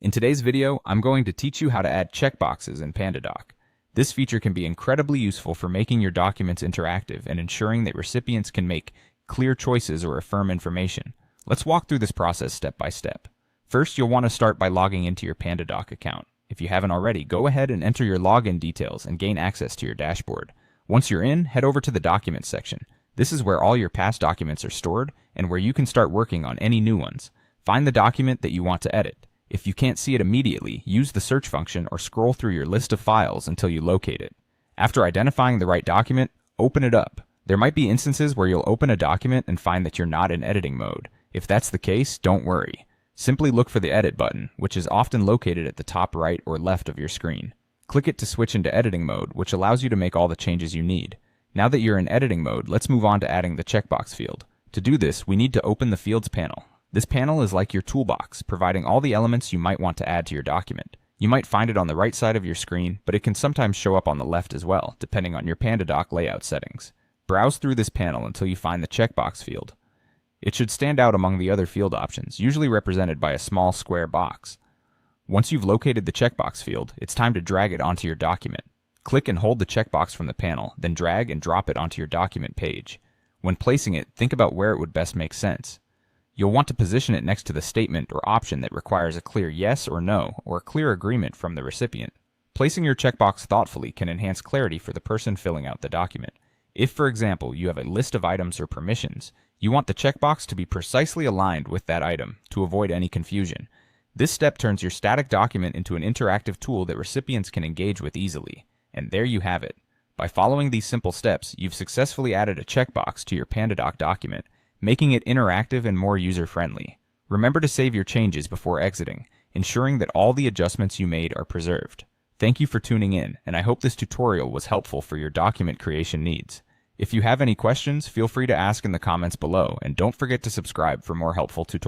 In today's video, I'm going to teach you how to add checkboxes in PandaDoc. This feature can be incredibly useful for making your documents interactive and ensuring that recipients can make clear choices or affirm information. Let's walk through this process step by step. First, you'll want to start by logging into your PandaDoc account. If you haven't already, go ahead and enter your login details and gain access to your dashboard. Once you're in, head over to the Documents section. This is where all your past documents are stored and where you can start working on any new ones. Find the document that you want to edit. If you can't see it immediately, use the search function or scroll through your list of files until you locate it. After identifying the right document, open it up. There might be instances where you'll open a document and find that you're not in editing mode. If that's the case, don't worry. Simply look for the Edit button, which is often located at the top right or left of your screen. Click it to switch into editing mode, which allows you to make all the changes you need. Now that you're in editing mode, let's move on to adding the checkbox field. To do this, we need to open the Fields panel. This panel is like your toolbox, providing all the elements you might want to add to your document. You might find it on the right side of your screen, but it can sometimes show up on the left as well, depending on your PandaDoc layout settings. Browse through this panel until you find the checkbox field. It should stand out among the other field options, usually represented by a small square box. Once you've located the checkbox field, it's time to drag it onto your document. Click and hold the checkbox from the panel, then drag and drop it onto your document page. When placing it, think about where it would best make sense. You'll want to position it next to the statement or option that requires a clear yes or no, or a clear agreement from the recipient. Placing your checkbox thoughtfully can enhance clarity for the person filling out the document. If, for example, you have a list of items or permissions, you want the checkbox to be precisely aligned with that item to avoid any confusion. This step turns your static document into an interactive tool that recipients can engage with easily. And there you have it. By following these simple steps, you've successfully added a checkbox to your PandaDoc document, making it interactive and more user-friendly. Remember to save your changes before exiting, ensuring that all the adjustments you made are preserved. Thank you for tuning in, and I hope this tutorial was helpful for your document creation needs. If you have any questions, feel free to ask in the comments below, and don't forget to subscribe for more helpful tutorials.